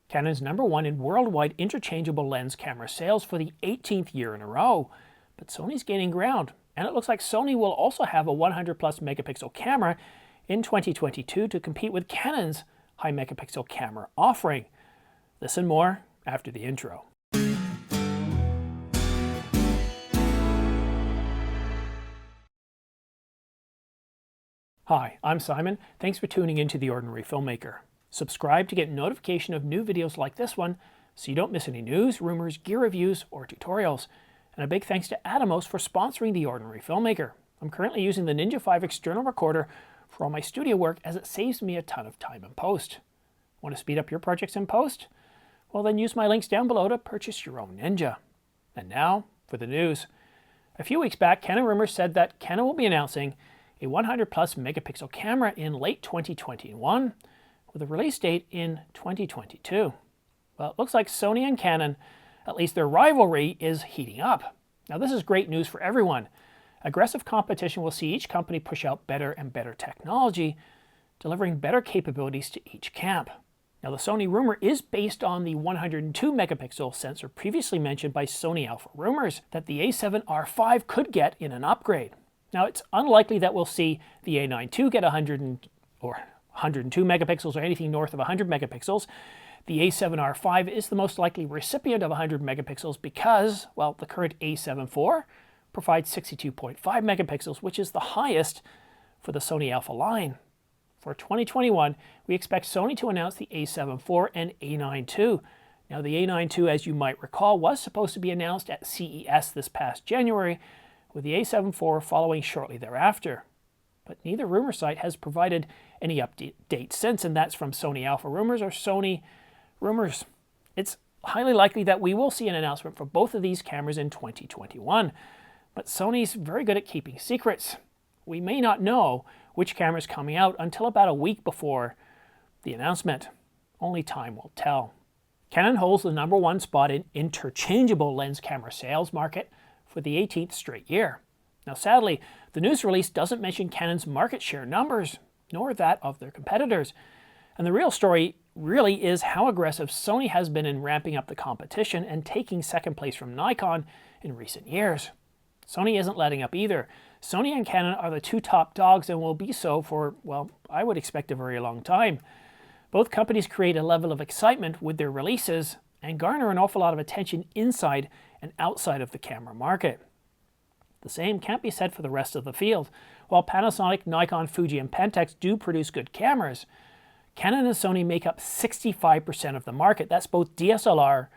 Canon's #1 in worldwide interchangeable lens camera sales for the 18th year in a row. But Sony's gaining ground, and it looks like Sony will also have a 100+ megapixel camera in 2022 to compete with Canon's high megapixel camera offering. This and more after the intro. Hi, I'm Simon. Thanks for tuning in to The Ordinary Filmmaker. Subscribe to get notification of new videos like this one so you don't miss any news, rumors, gear reviews, or tutorials. And a big thanks to Atomos for sponsoring The Ordinary Filmmaker. I'm currently using the Ninja 5 external recorder for all my studio work as it saves me a ton of time in post. Want to speed up your projects in post? Well, then use my links down below to purchase your own Ninja. And now for the news. A few weeks back, Canon rumors said that Canon will be announcing a 100+ megapixel camera in late 2021 with a release date in 2022. Well, it looks like Sony and Canon, at least their rivalry, is heating up. Now this is great news for everyone. Aggressive competition will see each company push out better and better technology, delivering better capabilities to each camp. Now the Sony rumor is based on the 102 megapixel sensor previously mentioned by Sony Alpha Rumors that the A7R5 could get in an upgrade. Now it's unlikely that we'll see the A9 II get 102 megapixels or anything north of 100 megapixels. The A7R5 is the most likely recipient of 100 megapixels because, well, the current A7 IV provides 62.5 megapixels, which is the highest for the Sony Alpha line. For 2021, we expect Sony to announce the A7 IV and A9 II. Now the A9 II, as you might recall, was supposed to be announced at CES this past January, with the A7 IV following shortly thereafter. But neither rumor site has provided any update since, and that's from Sony Alpha Rumors or Sony Rumors. It's highly likely that we will see an announcement for both of these cameras in 2021, but Sony's very good at keeping secrets. We may not know which camera is coming out until about a week before the announcement. Only time will tell. Canon holds the #1 spot in interchangeable lens camera sales market for the 18th straight year. Now sadly, the news release doesn't mention Canon's market share numbers, nor that of their competitors. And the real story really is how aggressive Sony has been in ramping up the competition and taking second place from Nikon in recent years. Sony isn't letting up either. Sony and Canon are the two top dogs and will be so for, well, I would expect a very long time. Both companies create a level of excitement with their releases and garner an awful lot of attention inside and outside of the camera market. The same can't be said for the rest of the field. While Panasonic, Nikon, Fuji, and Pentax do produce good cameras, Canon and Sony make up 65% of the market. That's both DSLR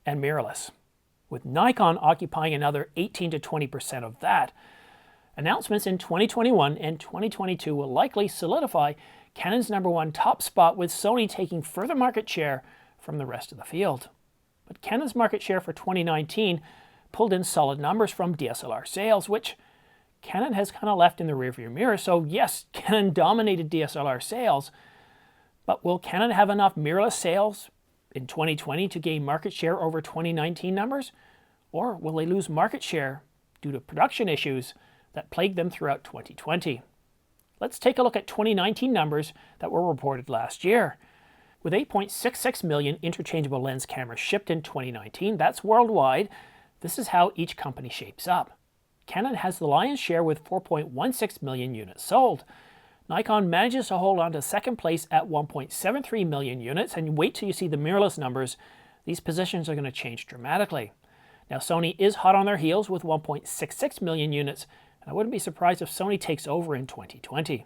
and mirrorless, with Nikon occupying another 18 to 20% of that. Announcements in 2021 and 2022 will likely solidify Canon's #1 top spot, with Sony taking further market share from the rest of the field. But Canon's market share for 2019 pulled in solid numbers from DSLR sales, which Canon has kind of left in the rearview mirror. So yes, Canon dominated DSLR sales, but will Canon have enough mirrorless sales in 2020 to gain market share over 2019 numbers? Or will they lose market share due to production issues that plagued them throughout 2020? Let's take a look at 2019 numbers that were reported last year. With 8.66 million interchangeable lens cameras shipped in 2019, that's worldwide, this is how each company shapes up. Canon has the lion's share with 4.16 million units sold. Nikon manages to hold on to second place at 1.73 million units, and wait till you see the mirrorless numbers. These positions are going to change dramatically. Now Sony is hot on their heels with 1.66 million units, and I wouldn't be surprised if Sony takes over in 2020.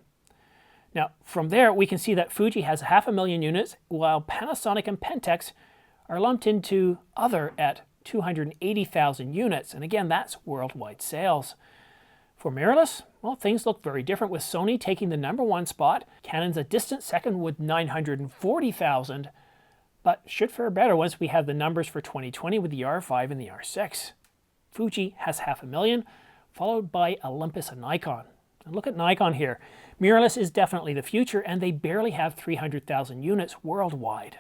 Now from there we can see that Fuji has 500,000 units, while Panasonic and Pentax are lumped into other at 280,000 units, and again that's worldwide sales. For mirrorless, well, things look very different, with Sony taking the #1 spot. Canon's a distant second with 940,000, but should fare better once we have the numbers for 2020 with the R5 and the R6. Fuji has 500,000, followed by Olympus and Nikon. And look at Nikon here. Mirrorless is definitely the future, and they barely have 300,000 units worldwide.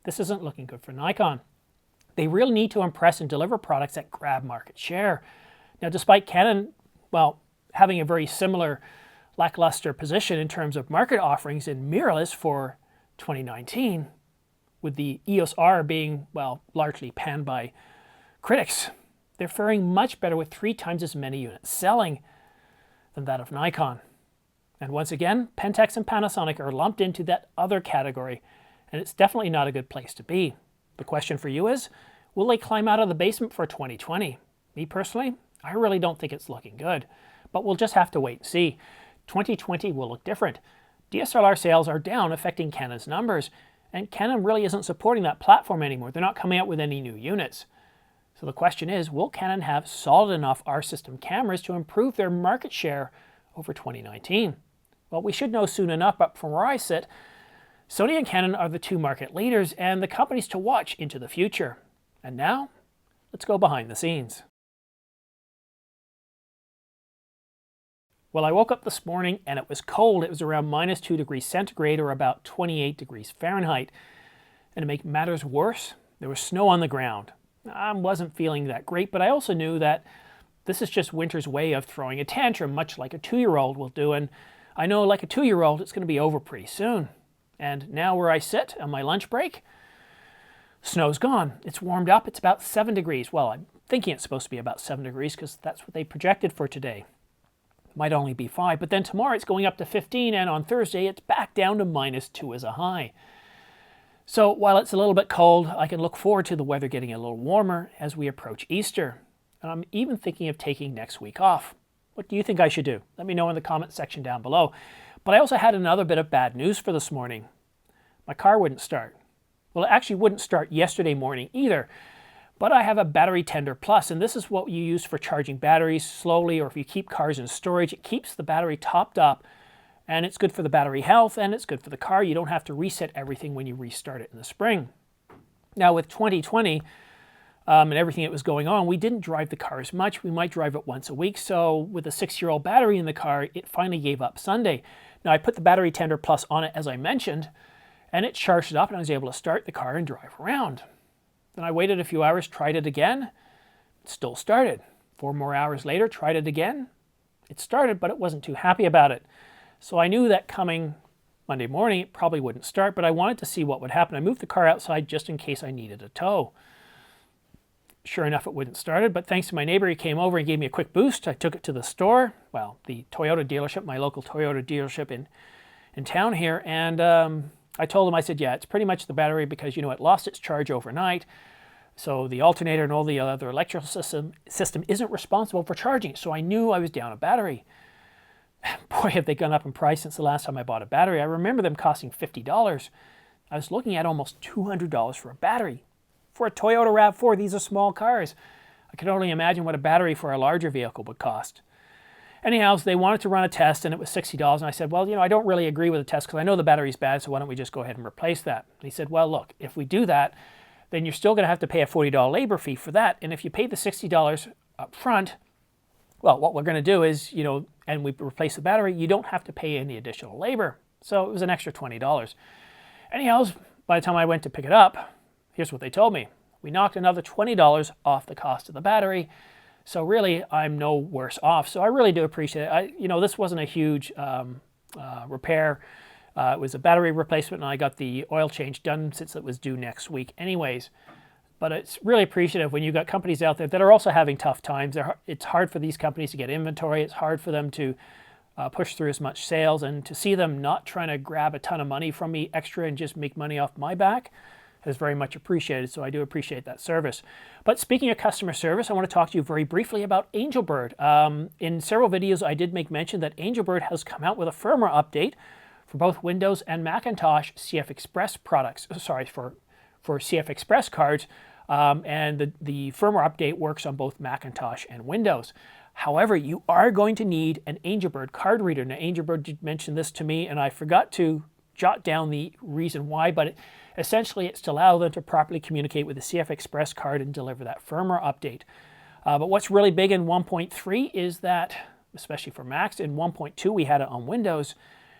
This isn't looking good for Nikon. They really need to impress and deliver products that grab market share. Now, despite Canon, well, having a very similar lackluster position in terms of market offerings in mirrorless for 2019, with the EOS R being, well, largely panned by critics. They're faring much better with 3 times as many units selling than that of Nikon. And once again, Pentax and Panasonic are lumped into that other category, and it's definitely not a good place to be. The question for you is, will they climb out of the basement for 2020? Me personally, I really don't think it's looking good, but we'll just have to wait and see. 2020 will look different. DSLR sales are down, affecting Canon's numbers, and Canon really isn't supporting that platform anymore. They're not coming out with any new units. So the question is, will Canon have solid enough R system cameras to improve their market share over 2019? Well, we should know soon enough, but from where I sit, Sony and Canon are the 2 market leaders and the companies to watch into the future. And now, let's go behind the scenes. Well, I woke up this morning and it was cold. It was around -2 degrees centigrade or about 28 degrees Fahrenheit. And to make matters worse, there was snow on the ground. I wasn't feeling that great, but I also knew that this is just winter's way of throwing a tantrum, much like a 2-year-old will do. And I know, like a 2-year-old, it's going to be over pretty soon. And now where I sit on my lunch break, snow's gone. It's warmed up. It's about 7 degrees. Well, I'm thinking it's supposed to be about 7 degrees because that's what they projected for today. It might only be 5, but then tomorrow it's going up to 15, and on Thursday it's back down to -2 as a high. So while it's a little bit cold, I can look forward to the weather getting a little warmer as we approach Easter. And I'm even thinking of taking next week off. What do you think I should do? Let me know in the comment section down below. But I also had another bit of bad news for this morning. My car wouldn't start. Well, it actually wouldn't start yesterday morning either. But I have a battery tender plus, and this is what you use for charging batteries slowly, or if you keep cars in storage, it keeps the battery topped up, and it's good for the battery health, and it's good for the car. You don't have to reset everything when you restart it in the spring. Now with 2020, and everything that was going on, we didn't drive the car as much. We might drive it once a week. So with a 6-year-old battery in the car, it finally gave up Sunday. Now I put the battery tender plus on it, as I mentioned, and it charged it up, and I was able to start the car and drive around. Then I waited a few hours, tried it again, it still started. 4 more hours later, tried it again. It started, but it wasn't too happy about it. So I knew that coming Monday morning, it probably wouldn't start, but I wanted to see what would happen. I moved the car outside just in case I needed a tow. Sure enough, it wouldn't start, but thanks to my neighbor, he came over and gave me a quick boost. I took it to the store, well, the Toyota dealership, my local Toyota dealership in town here, and I told him, I said, yeah, it's pretty much the battery because, you know, it lost its charge overnight, so the alternator and all the other electrical system isn't responsible for charging, so I knew I was down a battery. Boy, have they gone up in price since the last time I bought a battery. I remember them costing $50. I was looking at almost $200 for a battery. For a Toyota RAV4, these are small cars. I could only imagine what a battery for a larger vehicle would cost. Anyhow, they wanted to run a test, and it was $60, and I said, well, you know, I don't really agree with the test because I know the battery's bad, so why don't we just go ahead and replace that? And he said, well, look, if we do that, then you're still going to have to pay a $40 labor fee for that, and if you pay the $60 up front, well, what we're going to do is, you know, and we replace the battery, you don't have to pay any additional labor. So it was an extra $20. Anyhow, by the time I went to pick it up, here's what they told me. We knocked another $20 off the cost of the battery. So really, I'm no worse off. So I really do appreciate it. You know, this wasn't a huge repair. It was a battery replacement, and I got the oil change done since it was due next week anyways. But it's really appreciative when you've got companies out there that are also having tough times. It's hard for these companies to get inventory. It's hard for them to push through as much sales, and to see them not trying to grab a ton of money from me extra and just make money off my back is very much appreciated. So I do appreciate that service. But speaking of customer service, I want to talk to you very briefly about Angelbird. In several videos, I did make mention that Angelbird has come out with a firmware update for both Windows and Macintosh CF Express products. Sorry, for CF Express cards. And the firmware update works on both Macintosh and Windows. However, you are going to need an Angelbird card reader. Now, Angelbird did mention this to me, and I forgot to jot down the reason why, but essentially it's to allow them to properly communicate with the CF Express card and deliver that firmware update. But what's really big in 1.3 is that, especially for Macs, in 1.2 we had it on Windows,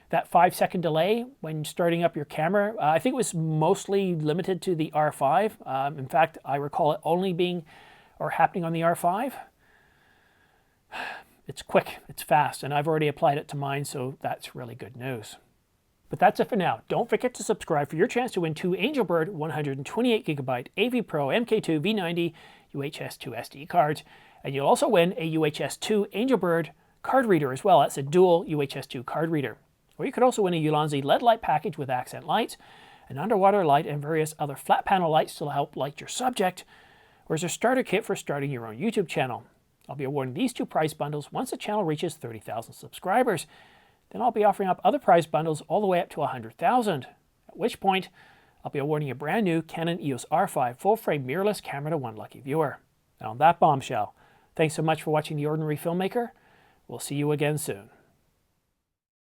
that 5-second delay when starting up your camera. I think it was mostly limited to the R5. In fact, I recall it only being or happening on the R5. It's quick, it's fast, and I've already applied it to mine, so that's really good news. But that's it for now. Don't forget to subscribe for your chance to win 2 Angelbird 128GB AV Pro MK2 V90 UHS-2 SD cards. And you'll also win a UHS-2 Angelbird card reader as well. That's a dual UHS-2 card reader. Or you could also win a Ulanzi LED light package with accent lights, an underwater light, and various other flat panel lights to help light your subject, or as a starter kit for starting your own YouTube channel. I'll be awarding these 2 prize bundles once the channel reaches 30,000 subscribers. Then I'll be offering up other prize bundles all the way up to 100,000, at which point I'll be awarding a brand new Canon EOS R5 full-frame mirrorless camera to one lucky viewer. And on that bombshell, thanks so much for watching The Ordinary Filmmaker. We'll see you again soon.